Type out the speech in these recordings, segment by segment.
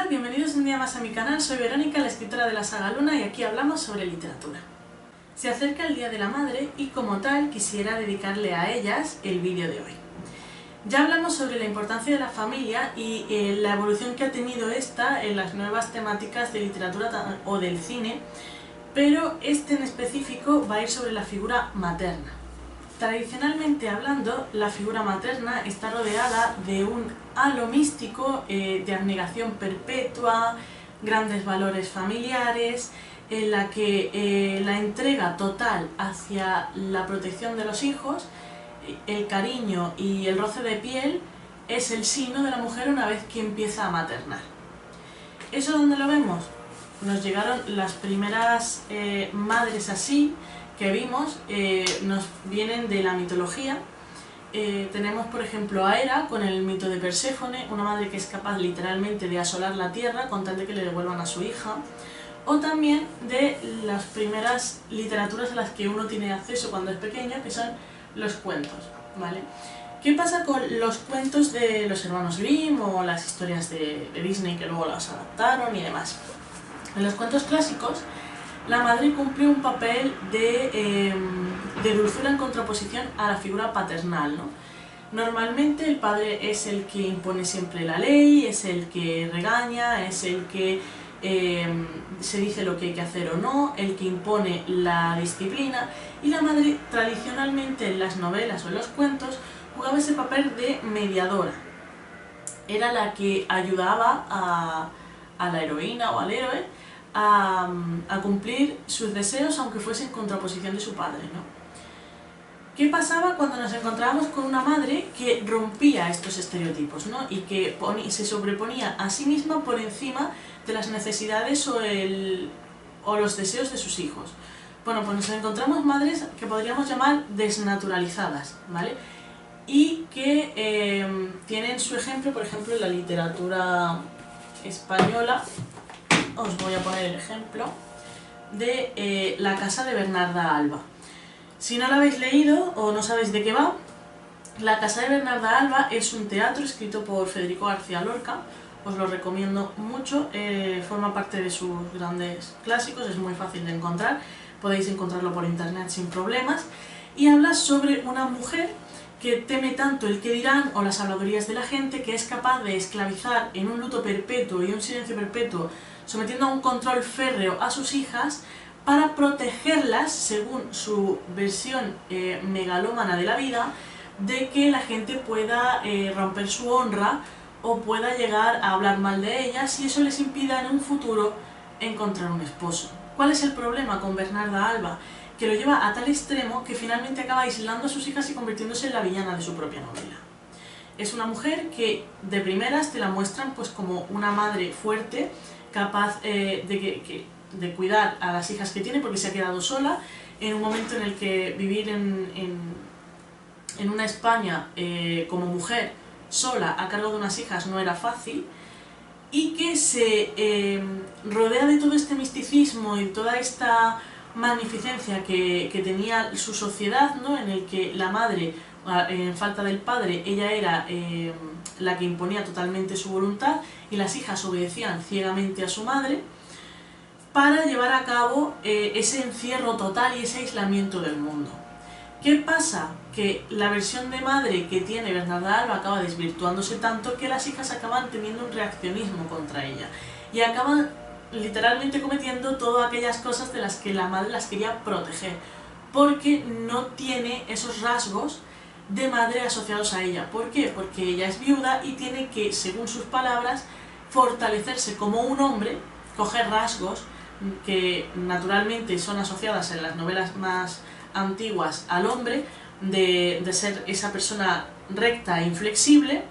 bienvenidos un día más a mi canal, soy Verónica, la escritora de la saga Luna, y aquí hablamos sobre literatura. Se acerca el Día de la Madre y como tal quisiera dedicarle a ellas el vídeo de hoy. Ya hablamos sobre la importancia de la familia y la evolución que ha tenido esta en las nuevas temáticas de literatura o del cine, pero este en específico va a ir sobre la figura materna. Tradicionalmente hablando, la figura materna está rodeada de un halo místico de abnegación perpetua, grandes valores familiares, en la que la entrega total hacia la protección de los hijos, el cariño y el roce de piel es el signo de la mujer una vez que empieza a maternar. ¿Eso dónde lo vemos? Nos llegaron las primeras madres así que vimos, nos vienen de la mitología. Tenemos por ejemplo a Hera con el mito de Perséfone, una madre que es capaz literalmente de asolar la tierra con tal de que le devuelvan a su hija, o también de las primeras literaturas a las que uno tiene acceso cuando es pequeño, que son los cuentos, ¿vale? ¿Qué pasa con los cuentos de los hermanos Grimm o las historias de Disney que luego las adaptaron y demás? En los cuentos clásicos, la madre cumple un papel de dulzura en contraposición a la figura paternal, ¿no? Normalmente el padre es el que impone siempre la ley, es el que regaña, es el que se dice lo que hay que hacer o no, el que impone la disciplina, y la madre tradicionalmente en las novelas o en los cuentos jugaba ese papel de mediadora. Era la que ayudaba a la heroína o al héroe a cumplir sus deseos, aunque fuese en contraposición de su padre, ¿no? ¿Qué pasaba cuando nos encontrábamos con una madre que rompía estos estereotipos, ¿no? Y que se sobreponía a sí misma por encima de las necesidades o los deseos de sus hijos? Bueno, pues nos encontramos madres que podríamos llamar desnaturalizadas, ¿vale? Y que tienen su ejemplo, por ejemplo, en la literatura española. Os voy a poner el ejemplo de La casa de Bernarda Alba. Si no la habéis leído o no sabéis de qué va, La casa de Bernarda Alba es un teatro escrito por Federico García Lorca. Os lo recomiendo mucho, forma parte de sus grandes clásicos, es muy fácil de encontrar, podéis encontrarlo por internet sin problemas, y habla sobre una mujer que teme tanto el que dirán o las habladurías de la gente que es capaz de esclavizar en un luto perpetuo y un silencio perpetuo, sometiendo a un control férreo a sus hijas para protegerlas, según su versión megalómana de la vida, de que la gente pueda romper su honra o pueda llegar a hablar mal de ellas y eso les impida en un futuro encontrar un esposo. ¿Cuál es el problema con Bernarda Alba? Que lo lleva a tal extremo que finalmente acaba aislando a sus hijas y convirtiéndose en la villana de su propia novela. Es una mujer que de primeras te la muestran pues como una madre fuerte, capaz de cuidar a las hijas que tiene porque se ha quedado sola, en un momento en el que vivir en una España como mujer sola a cargo de unas hijas no era fácil, y que se rodea de todo este misticismo y toda esta magnificencia que tenía su sociedad, ¿no? En el que la madre, en falta del padre, ella era la que imponía totalmente su voluntad y las hijas obedecían ciegamente a su madre para llevar a cabo ese encierro total y ese aislamiento del mundo. ¿Qué pasa? Que la versión de madre que tiene Bernarda Alba acaba desvirtuándose tanto que las hijas acaban teniendo un reaccionismo contra ella y acaban literalmente cometiendo todas aquellas cosas de las que la madre las quería proteger, porque no tiene esos rasgos de madre asociados a ella. ¿Por qué? Porque ella es viuda y tiene que, según sus palabras, fortalecerse como un hombre, coger rasgos que naturalmente son asociadas en las novelas más antiguas al hombre, de ser esa persona recta e inflexible,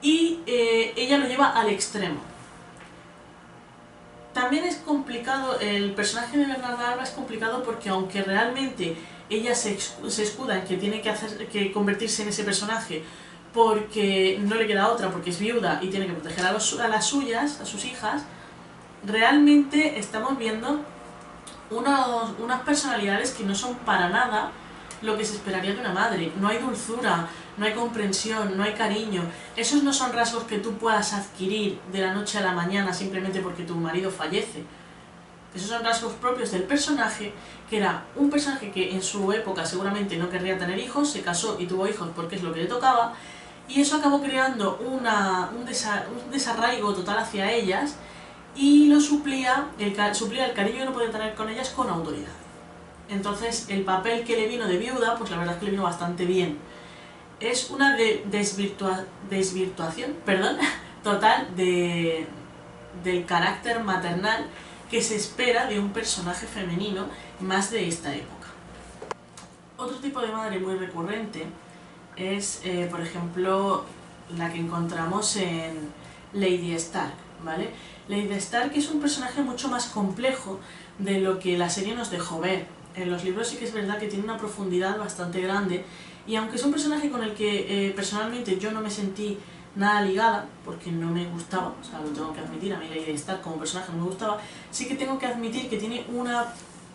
y ella lo lleva al extremo. También es complicado, el personaje de Bernarda Alba es complicado porque aunque realmente ella se escuda en que tiene que convertirse en ese personaje porque no le queda otra, porque es viuda y tiene que proteger a las suyas, a sus hijas, realmente estamos viendo unas personalidades que no son para nada lo que se esperaría de una madre. No hay dulzura, no hay comprensión, no hay cariño. Esos no son rasgos que tú puedas adquirir de la noche a la mañana simplemente porque tu marido fallece. Esos son rasgos propios del personaje, que era un personaje que en su época seguramente no querría tener hijos, se casó y tuvo hijos porque es lo que le tocaba, y eso acabó creando un desarraigo total hacia ellas, y lo suplía el cariño que no podía tener con ellas con autoridad. Entonces el papel que le vino de viuda, pues la verdad es que le vino bastante bien. Es una desvirtuación total del carácter maternal que se espera de un personaje femenino más de esta época. Otro tipo de madre muy recurrente es, por ejemplo, la que encontramos en Lady Stark, ¿vale? Lady Stark es un personaje mucho más complejo de lo que la serie nos dejó ver. En los libros sí que es verdad que tiene una profundidad bastante grande, y aunque es un personaje con el que personalmente yo no me sentí nada ligada, porque no me gustaba, o sea, lo tengo que admitir, a mí Lady Stark como personaje no me gustaba, sí que tengo que admitir que tiene una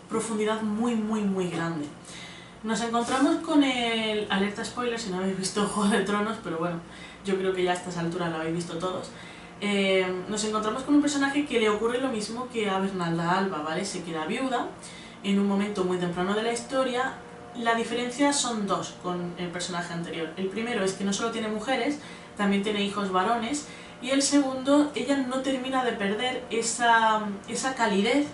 profundidad muy grande. Nos encontramos con el... alerta spoiler si no habéis visto Juego de Tronos, pero bueno, yo creo que ya a estas alturas lo habéis visto todos. Nos encontramos con un personaje que le ocurre lo mismo que a Bernarda Alba, ¿vale? Se queda viuda en un momento muy temprano de la historia. La diferencia son dos con el personaje anterior. El primero es que no solo tiene mujeres, también tiene hijos varones, y el segundo, ella no termina de perder esa calidez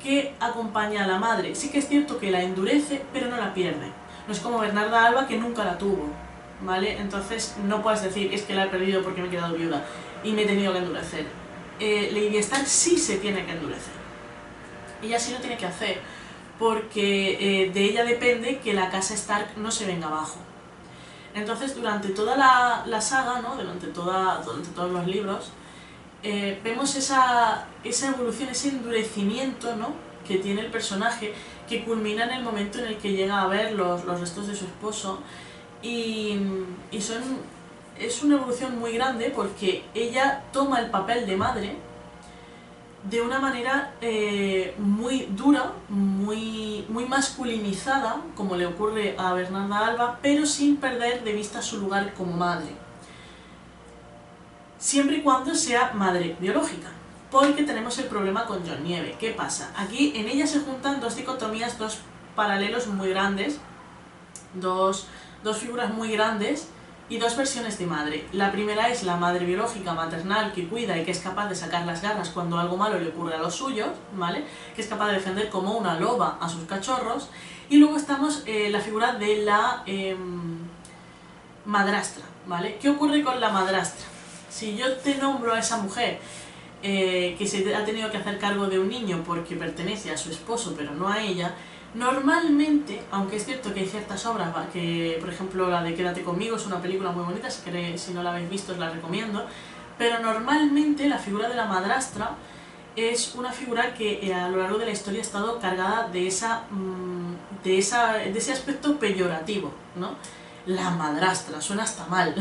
que acompaña a la madre. Sí que es cierto que la endurece, pero no la pierde. No es como Bernarda Alba, que nunca la tuvo, ¿vale? Entonces no puedes decir, es que la he perdido porque me he quedado viuda y me he tenido que endurecer. Lady Stark sí se tiene que endurecer. Ella sí lo tiene que hacer, porque de ella depende que la casa Stark no se venga abajo. Entonces, durante toda la saga, ¿no? durante todos los libros, vemos esa evolución, ese endurecimiento, ¿no? que tiene el personaje, que culmina en el momento en el que llega a ver los restos de su esposo, y es una evolución muy grande porque ella toma el papel de madre de una manera muy dura, muy masculinizada, como le ocurre a Bernarda Alba, pero sin perder de vista su lugar como madre. Siempre y cuando sea madre biológica, porque tenemos el problema con Jon Nieve. ¿Qué pasa? Aquí en ella se juntan dos dicotomías, dos paralelos muy grandes, dos figuras muy grandes, y dos versiones de madre. La primera es la madre biológica, maternal, que cuida y que es capaz de sacar las garras cuando algo malo le ocurre a los suyos, ¿vale? Que es capaz de defender como una loba a sus cachorros. Y luego estamos la figura de la madrastra, ¿vale? ¿Qué ocurre con la madrastra? Si yo te nombro a esa mujer que se ha tenido que hacer cargo de un niño porque pertenece a su esposo pero no a ella, normalmente, aunque es cierto que hay ciertas obras, que por ejemplo la de Quédate conmigo es una película muy bonita, si no la habéis visto os la recomiendo, pero normalmente la figura de la madrastra es una figura que a lo largo de la historia ha estado cargada de ese aspecto peyorativo, ¿no? La madrastra, suena hasta mal.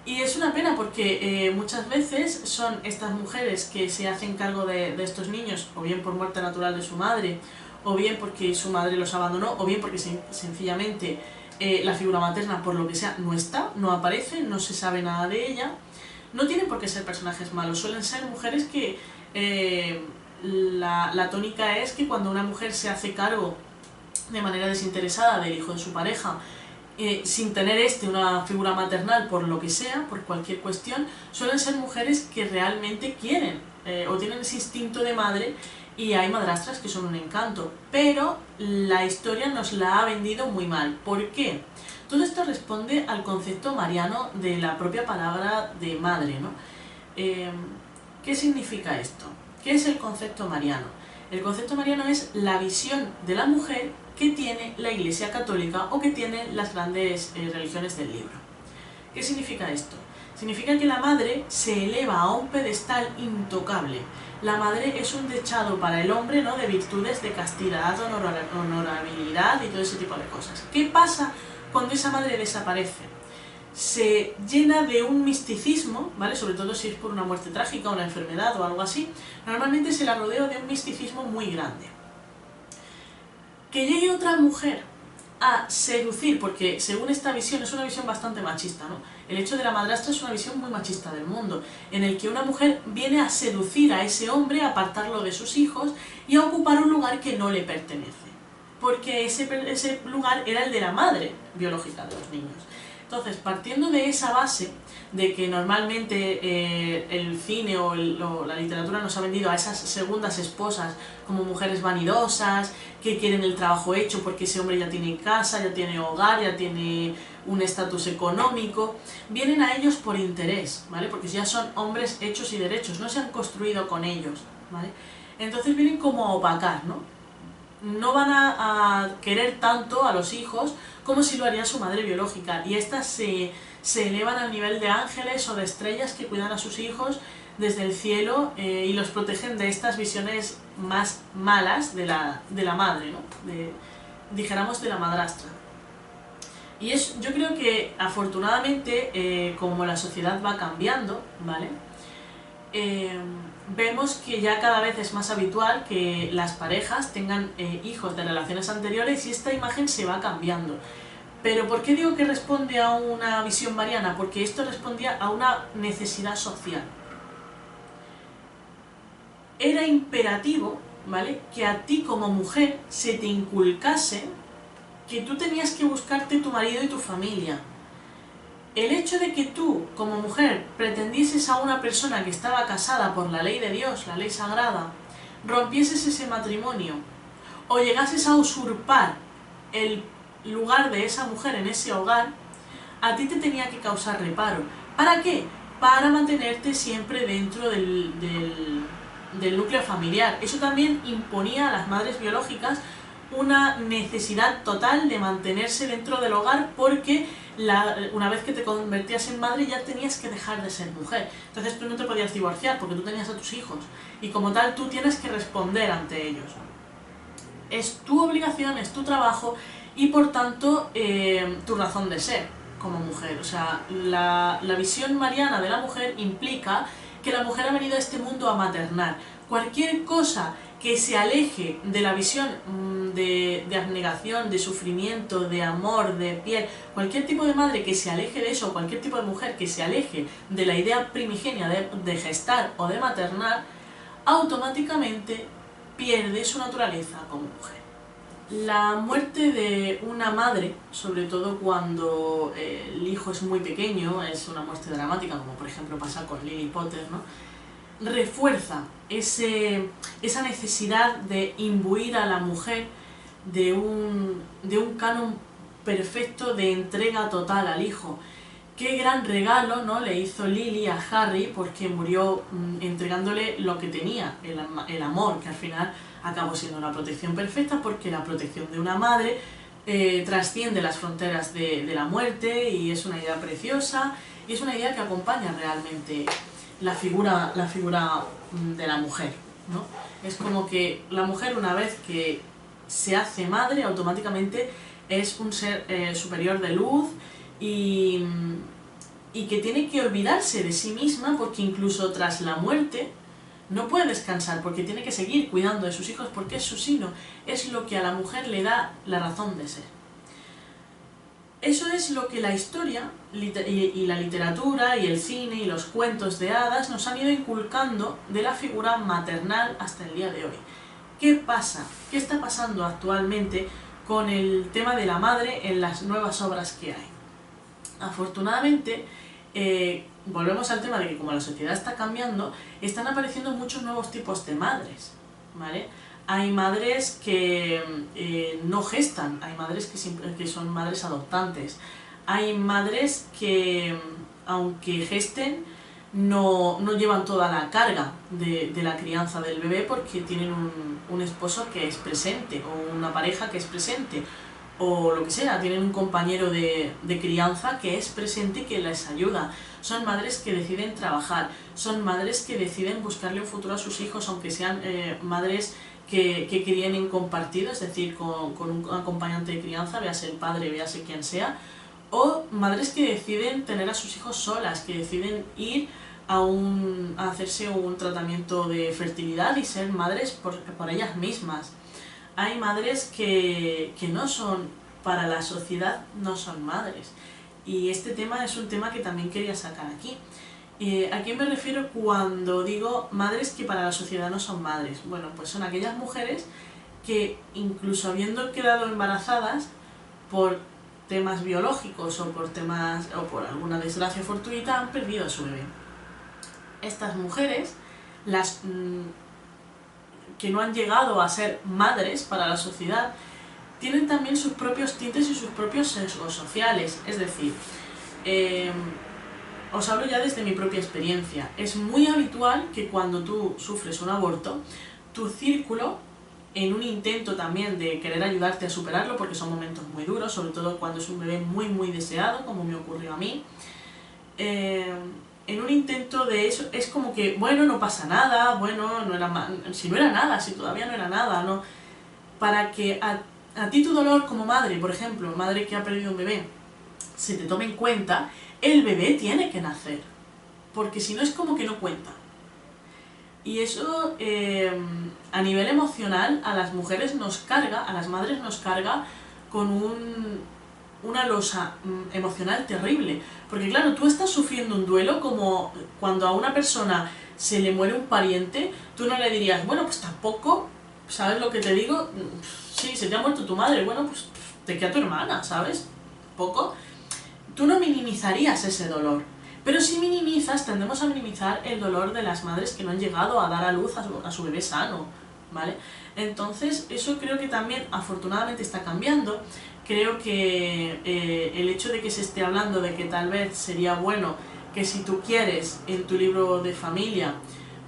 Y es una pena porque muchas veces son estas mujeres que se hacen cargo de estos niños, o bien por muerte natural de su madre, o bien porque su madre los abandonó, o bien porque sencillamente la figura materna, por lo que sea, no está, no aparece, no se sabe nada de ella. No tienen por qué ser personajes malos, suelen ser mujeres que la tónica es que cuando una mujer se hace cargo de manera desinteresada del hijo de su pareja, sin tener una figura maternal por lo que sea, por cualquier cuestión, suelen ser mujeres que realmente quieren o tienen ese instinto de madre. Y hay madrastras que son un encanto, pero la historia nos la ha vendido muy mal. ¿Por qué? Todo esto responde al concepto mariano de la propia palabra de madre, ¿no? ¿Qué significa esto? ¿Qué es el concepto mariano? El concepto mariano es la visión de la mujer que tiene la Iglesia Católica o que tienen las grandes religiones del libro. ¿Qué significa esto? Significa que la madre se eleva a un pedestal intocable. La madre es un dechado para el hombre, ¿no? De virtudes, de castidad, honorabilidad y todo ese tipo de cosas. ¿Qué pasa cuando esa madre desaparece? Se llena de un misticismo, ¿vale? Sobre todo si es por una muerte trágica, una enfermedad o algo así. Normalmente se la rodea de un misticismo muy grande. Que llegue otra mujer a seducir, porque según esta visión es una visión bastante machista, ¿no? El hecho de la madrastra es una visión muy machista del mundo, en el que una mujer viene a seducir a ese hombre, a apartarlo de sus hijos y a ocupar un lugar que no le pertenece, porque ese lugar era el de la madre biológica de los niños. Entonces, partiendo de esa base, de que normalmente el cine o la literatura nos ha vendido a esas segundas esposas como mujeres vanidosas, que quieren el trabajo hecho porque ese hombre ya tiene casa, ya tiene hogar, ya tiene un estatus económico, vienen a ellos por interés, ¿vale? Porque ya son hombres hechos y derechos, no se han construido con ellos, ¿vale? Entonces vienen como a opacar, ¿no? No van a querer tanto a los hijos como si lo haría su madre biológica, y estas se elevan al nivel de ángeles o de estrellas que cuidan a sus hijos desde el cielo y los protegen de estas visiones más malas de la madre, ¿no? Dijéramos de la madrastra. Y yo creo que afortunadamente, como la sociedad va cambiando, ¿vale? Vemos que ya cada vez es más habitual que las parejas tengan hijos de relaciones anteriores, y esta imagen se va cambiando. Pero ¿por qué digo que responde a una visión mariana? Porque esto respondía a una necesidad social. Era imperativo, ¿vale?, que a ti como mujer se te inculcase que tú tenías que buscarte tu marido y tu familia. El hecho de que tú, como mujer, pretendieses a una persona que estaba casada por la ley de Dios, la ley sagrada, rompieses ese matrimonio, o llegases a usurpar el lugar de esa mujer en ese hogar, a ti te tenía que causar reparo. ¿Para qué? Para mantenerte siempre dentro del núcleo familiar. Eso también imponía a las madres biológicas una necesidad total de mantenerse dentro del hogar, porque una vez que te convertías en madre ya tenías que dejar de ser mujer. Entonces tú no te podías divorciar porque tú tenías a tus hijos, y como tal tú tienes que responder ante ellos. Es tu obligación, es tu trabajo, y por tanto tu razón de ser como mujer. O sea, la visión mariana de la mujer implica que la mujer ha venido a este mundo a maternar. Cualquier cosa que se aleje de la visión de abnegación, de sufrimiento, de amor, de piel, cualquier tipo de madre que se aleje de eso, cualquier tipo de mujer que se aleje de la idea primigenia de gestar o de maternar, automáticamente pierde su naturaleza como mujer. La muerte de una madre, sobre todo cuando el hijo es muy pequeño, es una muerte dramática, como por ejemplo pasa con Lily Potter, ¿no?, refuerza esa necesidad de imbuir a la mujer de un canon perfecto de entrega total al hijo. Qué gran regalo, ¿no?, le hizo Lily a Harry, porque murió entregándole lo que tenía, el amor, que al final acabó siendo una protección perfecta, porque la protección de una madre trasciende las fronteras de la muerte, y es una idea preciosa, y es una idea que acompaña realmente la figura de la mujer, ¿no? Es como que la mujer, una vez que se hace madre, automáticamente es un ser superior de luz, y que tiene que olvidarse de sí misma, porque incluso tras la muerte no puede descansar, porque tiene que seguir cuidando de sus hijos, porque es su sino, es lo que a la mujer le da la razón de ser. Eso es lo que la historia y la literatura y el cine y los cuentos de hadas nos han ido inculcando de la figura maternal hasta el día de hoy. ¿Qué pasa? ¿Qué está pasando actualmente con el tema de la madre en las nuevas obras que hay? Afortunadamente, volvemos al tema de que como la sociedad está cambiando, están apareciendo muchos nuevos tipos de madres, ¿vale? Hay madres que no gestan, hay madres que son madres adoptantes, hay madres que, aunque gesten, no llevan toda la carga de la crianza del bebé, porque tienen un esposo que es presente, o una pareja que es presente, o lo que sea, tienen un compañero de crianza que es presente y que les ayuda. Son madres que deciden trabajar, son madres que deciden buscarle un futuro a sus hijos, aunque sean madres que críen en compartido, es decir, con un acompañante de crianza, véase el padre, véase quien sea, o madres que deciden tener a sus hijos solas, que deciden ir a hacerse un tratamiento de fertilidad y ser madres por ellas mismas. Hay madres que no son para la sociedad no son madres. Y este tema es un tema que también quería sacar aquí. ¿A quién me refiero cuando digo madres que para la sociedad no son madres? Bueno, pues son aquellas mujeres que incluso habiendo quedado embarazadas por temas biológicos o por alguna desgracia fortuita han perdido a su bebé. Estas mujeres, las que no han llegado a ser madres para la sociedad, tienen también sus propios tintes y sus propios sesgos sociales. Es decir, os hablo ya desde mi propia experiencia. Es muy habitual que cuando tú sufres un aborto, tu círculo, en un intento también de querer ayudarte a superarlo, porque son momentos muy duros, sobre todo cuando es un bebé muy muy deseado, como me ocurrió a mí, en un intento de eso, es como que, bueno, no pasa nada, bueno, si no era nada, si todavía no era nada, ¿no? Para que a ti tu dolor como madre, por ejemplo, madre que ha perdido un bebé, se te tome en cuenta, el bebé tiene que nacer, porque si no es como que no cuenta. Y eso a nivel emocional a las mujeres nos carga, a las madres nos carga con una losa emocional terrible. Porque claro, tú estás sufriendo un duelo como cuando a una persona se le muere un pariente, tú no le dirías, bueno, pues tampoco, ¿sabes lo que te digo? Sí, se te ha muerto tu madre, bueno, pues te queda tu hermana, ¿sabes? Poco. Tú no minimizarías ese dolor. Pero si minimizas, tendemos a minimizar el dolor de las madres que no han llegado a dar a luz a su bebé sano, ¿vale? Entonces, eso creo que también, afortunadamente, está cambiando. Creo que el hecho de que se esté hablando de que tal vez sería bueno que si tú quieres, en tu libro de familia,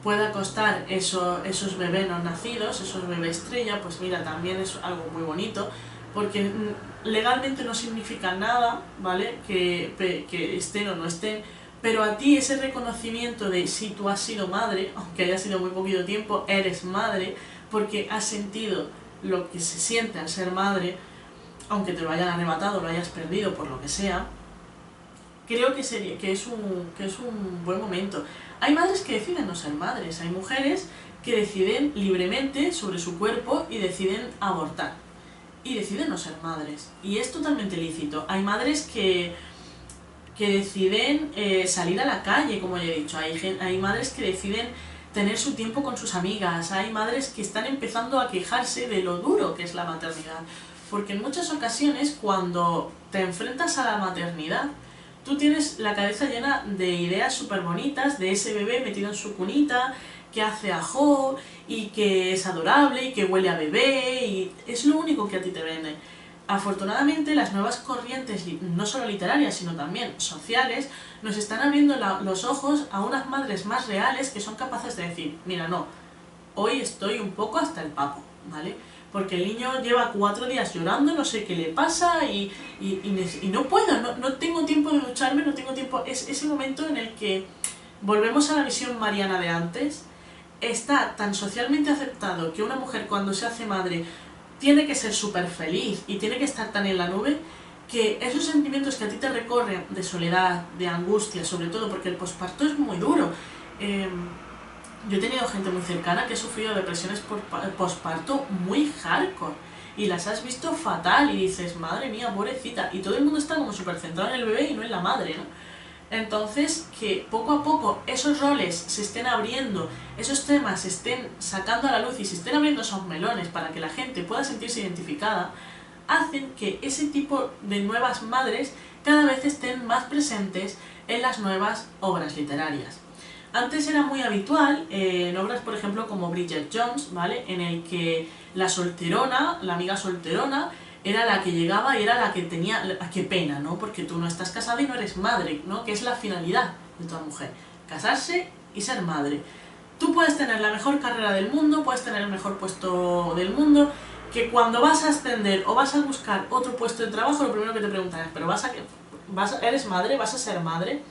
pueda constar esos bebés no nacidos, esos bebés estrella, pues mira, también es algo muy bonito, porque legalmente no significa nada, ¿vale? Que estén o no estén, pero a ti ese reconocimiento de si tú has sido madre, aunque haya sido muy poquito tiempo, eres madre, porque has sentido lo que se siente al ser madre, aunque te lo hayan arrebatado, lo hayas perdido, por lo que sea, creo que es un buen momento. Hay madres que deciden no ser madres, hay mujeres que deciden libremente sobre su cuerpo y deciden abortar, y deciden no ser madres, y es totalmente lícito. Hay madres que deciden salir a la calle, como ya he dicho, hay madres que deciden tener su tiempo con sus amigas, hay madres que están empezando a quejarse de lo duro que es la maternidad, porque en muchas ocasiones cuando te enfrentas a la maternidad, tú tienes la cabeza llena de ideas súper bonitas, de ese bebé metido en su cunita, que hace ajo, y que es adorable, y que huele a bebé, y es lo único que a ti te vende. Afortunadamente las nuevas corrientes, no solo literarias, sino también sociales, nos están abriendo los ojos a unas madres más reales que son capaces de decir, mira, no, hoy estoy un poco hasta el papo, ¿vale? Porque el niño lleva 4 días llorando, no sé qué le pasa y no puedo, no tengo tiempo de ducharme, no tengo tiempo. Es ese momento en el que volvemos a la visión mariana de antes. Está tan socialmente aceptado que una mujer cuando se hace madre tiene que ser súper feliz y tiene que estar tan en la nube, que esos sentimientos que a ti te recorren de soledad, de angustia, sobre todo porque el posparto es muy duro. Yo he tenido gente muy cercana que ha sufrido depresiones por posparto muy hardcore y las has visto fatal y dices, madre mía, pobrecita, y todo el mundo está como súper centrado en el bebé y no en la madre, ¿no? Entonces, que poco a poco esos roles se estén abriendo, esos temas se estén sacando a la luz y se estén abriendo esos melones para que la gente pueda sentirse identificada, hacen que ese tipo de nuevas madres cada vez estén más presentes en las nuevas obras literarias. Antes era muy habitual en obras, por ejemplo, como Bridget Jones, ¿vale? En el que la solterona, la amiga solterona, era la que llegaba y era la que tenía, qué pena, ¿no? Porque tú no estás casada y no eres madre, ¿no? Que es la finalidad de toda mujer, casarse y ser madre. Tú puedes tener la mejor carrera del mundo, puedes tener el mejor puesto del mundo, que cuando vas a ascender o vas a buscar otro puesto de trabajo, lo primero que te preguntan es, ¿pero eres madre? ¿Vas a ser madre?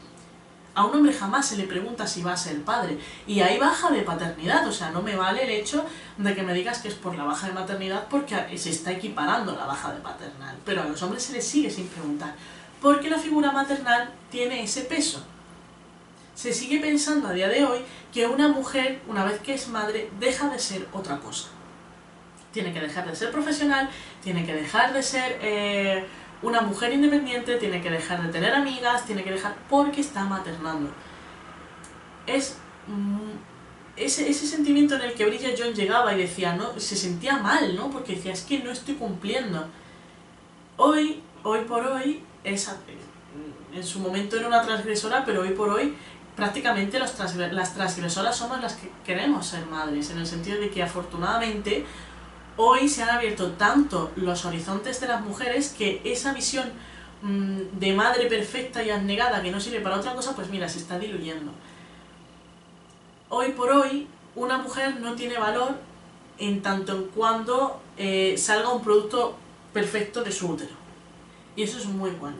A un hombre jamás se le pregunta si va a ser padre, y hay baja de paternidad, o sea, no me vale el hecho de que me digas que es por la baja de maternidad porque se está equiparando la baja de paternal, pero a los hombres se les sigue sin preguntar, porque la figura maternal tiene ese peso. Se sigue pensando a día de hoy que una mujer, una vez que es madre, deja de ser otra cosa. Tiene que dejar de ser profesional, tiene que dejar de ser una mujer independiente, tiene que dejar de tener amigas, tiene que dejar porque está maternando. Es ese sentimiento en el que Bridget Jones llegaba y decía, ¿no? Se sentía mal, ¿no? Porque decía, es que no estoy cumpliendo. Hoy por hoy, en su momento era una transgresora, pero hoy por hoy prácticamente las transgresoras somos las que queremos ser madres, en el sentido de que afortunadamente hoy se han abierto tanto los horizontes de las mujeres que esa visión de madre perfecta y abnegada que no sirve para otra cosa, pues mira, se está diluyendo. Hoy por hoy, una mujer no tiene valor en tanto en cuando salga un producto perfecto de su útero. Y eso es muy bueno.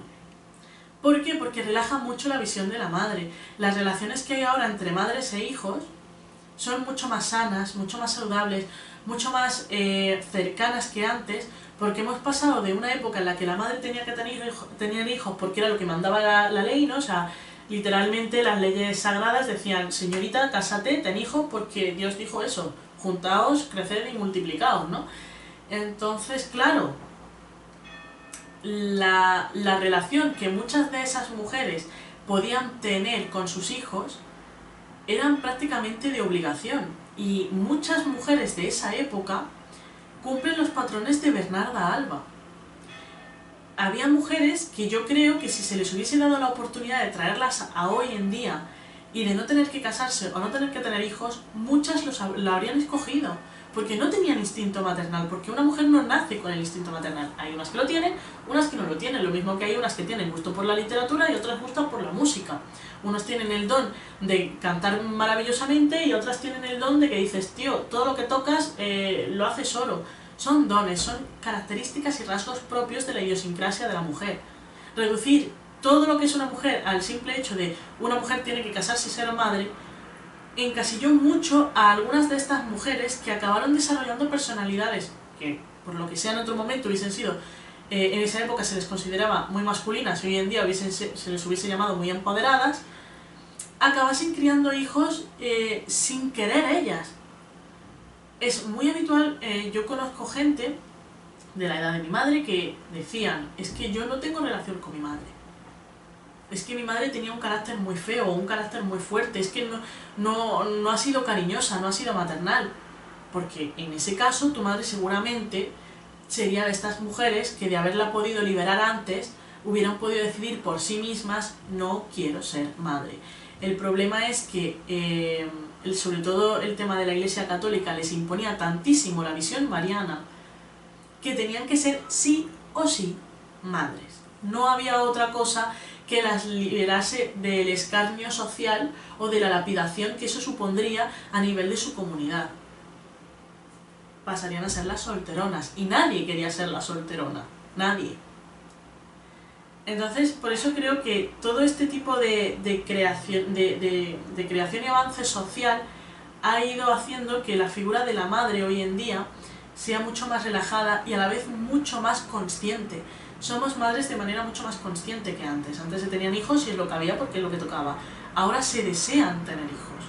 ¿Por qué? Porque relaja mucho la visión de la madre. Las relaciones que hay ahora entre madres e hijos son mucho más sanas, mucho más saludables, mucho más cercanas que antes, porque hemos pasado de una época en la que la madre tenía que tener hijos porque era lo que mandaba la ley, ¿no? O sea, literalmente las leyes sagradas decían, señorita, cásate, ten hijos, porque Dios dijo eso, juntaos, creced y multiplicaos, ¿no? Entonces, claro, la relación que muchas de esas mujeres podían tener con sus hijos eran prácticamente de obligación, y muchas mujeres de esa época cumplen los patrones de Bernarda Alba. Había mujeres que yo creo que si se les hubiese dado la oportunidad de traerlas a hoy en día y de no tener que casarse o no tener que tener hijos, muchas lo habrían escogido, porque no tenían instinto maternal, porque una mujer no nace con el instinto maternal. Hay unas que lo tienen, unas que no lo tienen, lo mismo que hay unas que tienen gusto por la literatura y otras gusto por la música. Unos tienen el don de cantar maravillosamente y otras tienen el don de que dices, tío, todo lo que tocas lo haces oro. Son dones, son características y rasgos propios de la idiosincrasia de la mujer. Reducir todo lo que es una mujer al simple hecho de una mujer tiene que casarse y ser madre, encasilló mucho a algunas de estas mujeres que acabaron desarrollando personalidades que, por lo que sea en otro momento, hubiesen sido, en esa época se les consideraba muy masculinas y hoy en día se les hubiese llamado muy empoderadas, acabasen criando hijos sin querer ellas. Es muy habitual, yo conozco gente de la edad de mi madre que decían, es que yo no tengo relación con mi madre. Es que mi madre tenía un carácter muy feo o un carácter muy fuerte, es que no ha sido cariñosa, no ha sido maternal. Porque en ese caso tu madre seguramente sería de estas mujeres que de haberla podido liberar antes hubieran podido decidir por sí mismas, no quiero ser madre. El problema es que sobre todo el tema de la Iglesia Católica les imponía tantísimo la visión mariana que tenían que ser sí o sí madres. No había otra cosa que las liberase del escarnio social o de la lapidación que eso supondría a nivel de su comunidad. Pasarían a ser las solteronas, y nadie quería ser la solterona, nadie. Entonces, por eso creo que todo este tipo de creación y avance social ha ido haciendo que la figura de la madre hoy en día sea mucho más relajada y a la vez mucho más consciente. Somos madres de manera mucho más consciente que antes. Antes se tenían hijos y es lo que había porque es lo que tocaba. Ahora se desean tener hijos.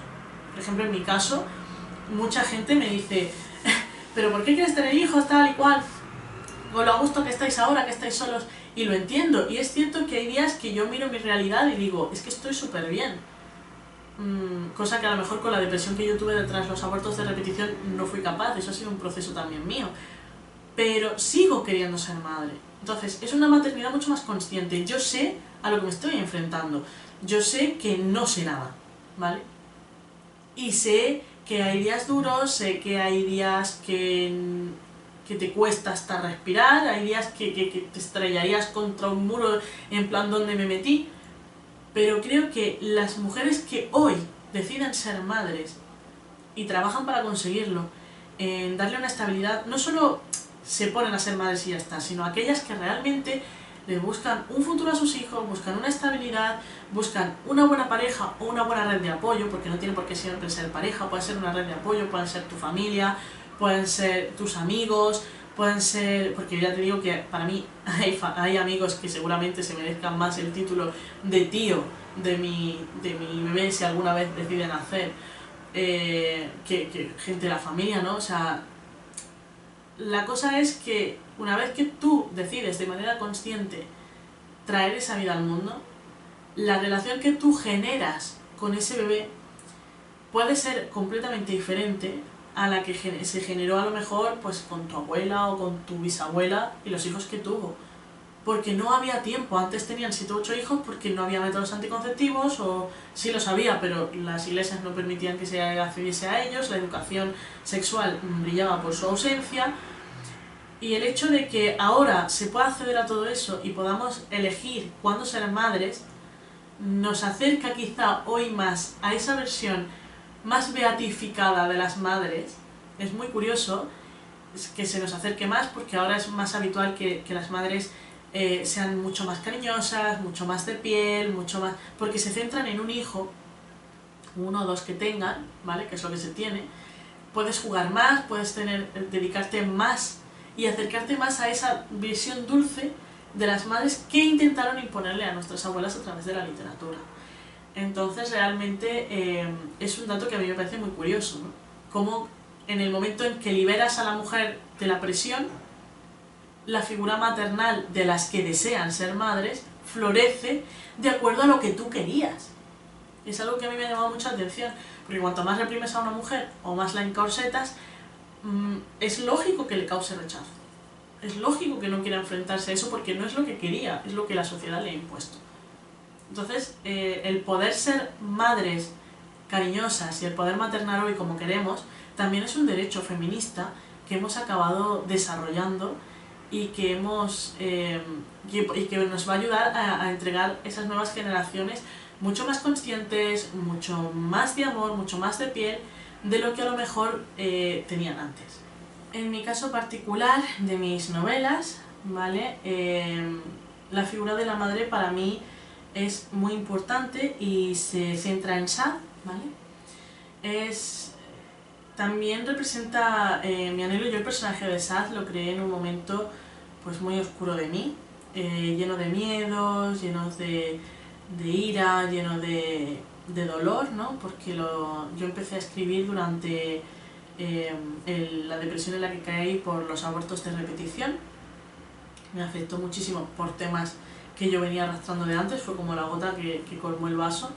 Por ejemplo, en mi caso, mucha gente me dice, ¿pero por qué quieres tener hijos tal y cual? Con lo a gusto que estáis ahora, que estáis solos. Y lo entiendo. Y es cierto que hay días que yo miro mi realidad y digo, es que estoy súper bien. Cosa que a lo mejor con la depresión que yo tuve detrás los abortos de repetición no fui capaz. Eso ha sido un proceso también mío. Pero sigo queriendo ser madre. Entonces, es una maternidad mucho más consciente. Yo sé a lo que me estoy enfrentando. Yo sé que no sé nada, ¿vale? Y sé que hay días duros, sé que hay días que te cuesta hasta respirar, hay días que te estrellarías contra un muro en plan ¿dónde me metí? Pero creo que las mujeres que hoy deciden ser madres y trabajan para conseguirlo, en darle una estabilidad, no solo se ponen a ser madres y ya está, sino aquellas que realmente le buscan un futuro a sus hijos, buscan una estabilidad, buscan una buena pareja o una buena red de apoyo, porque no tiene por qué siempre ser pareja, puede ser una red de apoyo, pueden ser tu familia, pueden ser tus amigos, pueden ser, porque ya te digo que para mí hay amigos que seguramente se merezcan más el título de tío de mi bebé si alguna vez deciden hacer, que gente de la familia, ¿no? O sea, La cosa es que una vez que tú decides de manera consciente traer esa vida al mundo, la relación que tú generas con ese bebé puede ser completamente diferente a la que se generó a lo mejor pues con tu abuela o con tu bisabuela y los hijos que tuvo. Porque no había tiempo, antes tenían 7 u 8 hijos porque no había métodos anticonceptivos, o sí los había, pero las iglesias no permitían que se accediese a ellos, la educación sexual brillaba por su ausencia, y el hecho de que ahora se pueda acceder a todo eso y podamos elegir cuándo ser madres, nos acerca quizá hoy más a esa versión más beatificada de las madres. Es muy curioso que se nos acerque más porque ahora es más habitual que las madres sean mucho más cariñosas, mucho más de piel, mucho más... porque se centran en un hijo, uno o dos que tengan, ¿vale? Que es lo que se tiene. Puedes jugar más, puedes dedicarte más y acercarte más a esa visión dulce de las madres que intentaron imponerle a nuestras abuelas a través de la literatura. Entonces realmente es un dato que a mí me parece muy curioso, ¿no? Cómo en el momento en que liberas a la mujer de la presión, la figura maternal de las que desean ser madres florece de acuerdo a lo que tú querías. Es algo que a mí me ha llamado mucha atención, porque cuanto más reprimes a una mujer o más la encorsetas, es lógico que le cause rechazo. Es lógico que no quiera enfrentarse a eso porque no es lo que quería, es lo que la sociedad le ha impuesto. Entonces, el poder ser madres cariñosas y el poder maternar hoy como queremos, también es un derecho feminista que hemos acabado desarrollando y que nos va a ayudar a entregar esas nuevas generaciones mucho más conscientes, mucho más de amor, mucho más de piel, de lo que a lo mejor tenían antes. En mi caso particular, de mis novelas, ¿vale? La figura de la madre para mí es muy importante y se centra en Sad, ¿vale? También representa mi anhelo. Yo el personaje de Sad lo creé en un momento pues muy oscuro de mí, lleno de miedos, lleno de ira, lleno de dolor, ¿no? Porque yo empecé a escribir durante la depresión en la que caí por los abortos de repetición. Me afectó muchísimo por temas que yo venía arrastrando de antes, fue como la gota que colmó el vaso,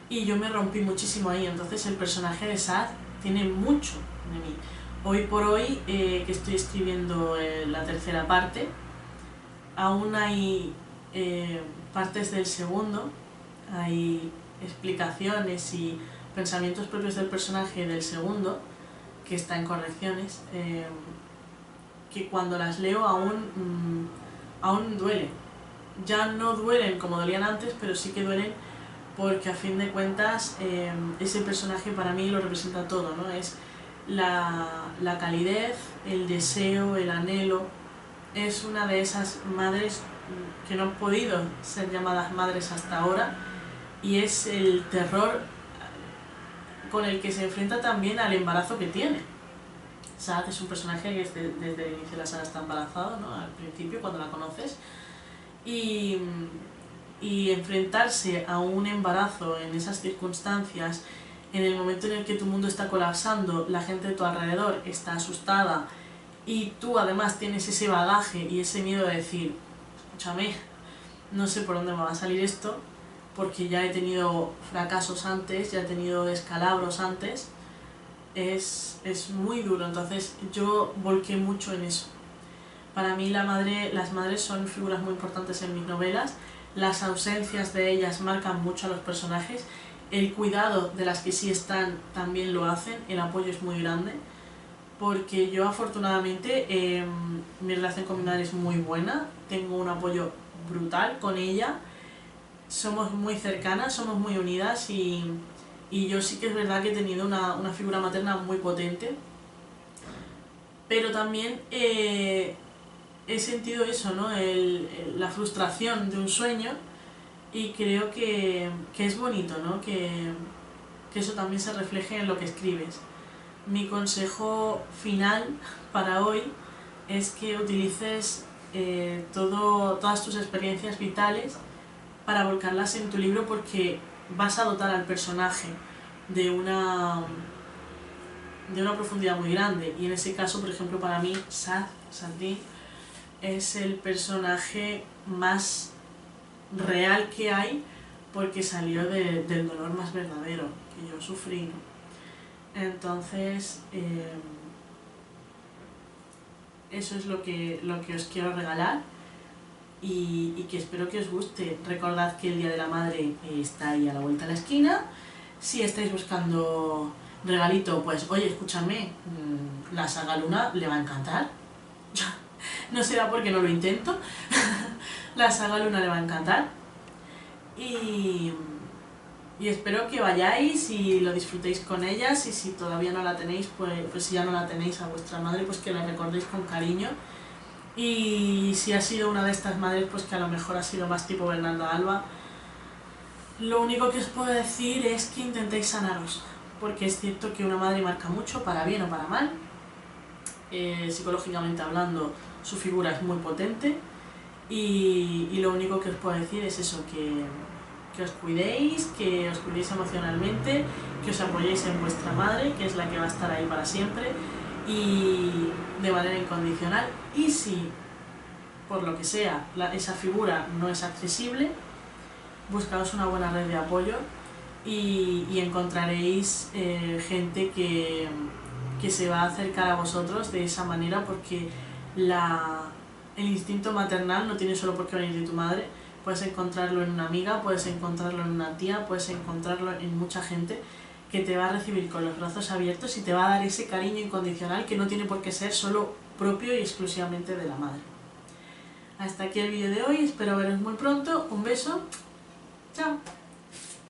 y yo me rompí muchísimo ahí. Entonces el personaje de Sad tiene mucho de mí. Hoy por hoy, que estoy escribiendo la tercera parte, aún hay partes del segundo, hay explicaciones y pensamientos propios del personaje del segundo, que está en correcciones, que cuando las leo aún duelen. Ya no duelen como dolían antes, pero sí que duelen porque a fin de cuentas ese personaje para mí lo representa todo, ¿no? Es la calidez, el deseo, el anhelo. Es una de esas madres que no han podido ser llamadas madres hasta ahora, y es el terror con el que se enfrenta también al embarazo que tiene. Sad es un personaje que desde el inicio de la saga está embarazado, ¿no? Al principio, cuando la conoces, y enfrentarse a un embarazo en esas circunstancias, en el momento en el que tu mundo está colapsando, la gente de tu alrededor está asustada y tú además tienes ese bagaje y ese miedo de decir, escúchame, no sé por dónde me va a salir esto, porque ya he tenido fracasos antes, ya he tenido descalabros antes, es muy duro. Entonces yo volqué mucho en eso. Para mí las madres son figuras muy importantes en mis novelas. Las ausencias de ellas marcan mucho a los personajes, el cuidado de las que sí están también lo hacen, el apoyo es muy grande, porque yo afortunadamente mi relación con mi madre es muy buena, tengo un apoyo brutal con ella, somos muy cercanas, somos muy unidas, y yo sí que es verdad que he tenido una figura materna muy potente, pero también he sentido eso, ¿no? La frustración de un sueño, y creo que es bonito, ¿no? Que eso también se refleje en lo que escribes. Mi consejo final para hoy es que utilices todas tus experiencias vitales para volcarlas en tu libro, porque vas a dotar al personaje de de una profundidad muy grande, y en ese caso, por ejemplo, para mí, Sahdin es el personaje más real que hay, porque salió del dolor más verdadero que yo sufrí, ¿no? Entonces, eso es lo que os quiero regalar, y que espero que os guste. Recordad que el Día de la Madre está ahí a la vuelta de la esquina. Si estáis buscando regalito, pues oye, escúchame, la saga Luna le va a encantar. No será porque no lo intento. La saga Luna le va a encantar. Y espero que vayáis y lo disfrutéis con ellas, y si todavía no la tenéis, pues si ya no la tenéis a vuestra madre, pues que la recordéis con cariño. Y si ha sido una de estas madres, pues que a lo mejor ha sido más tipo Bernarda Alba, lo único que os puedo decir es que intentéis sanaros, porque es cierto que una madre marca mucho, para bien o para mal. Psicológicamente hablando, su figura es muy potente, y lo único que os puedo decir es eso, que os cuidéis emocionalmente, que os apoyéis en vuestra madre, que es la que va a estar ahí para siempre y de manera incondicional. Y si por lo que sea esa figura no es accesible, buscaos una buena red de apoyo y encontraréis gente que se va a acercar a vosotros de esa manera, porque el instinto maternal no tiene solo por qué venir de tu madre. Puedes encontrarlo en una amiga, puedes encontrarlo en una tía, puedes encontrarlo en mucha gente que te va a recibir con los brazos abiertos y te va a dar ese cariño incondicional que no tiene por qué ser solo propio y exclusivamente de la madre. Hasta aquí el vídeo de hoy, espero veros muy pronto, un beso, chao.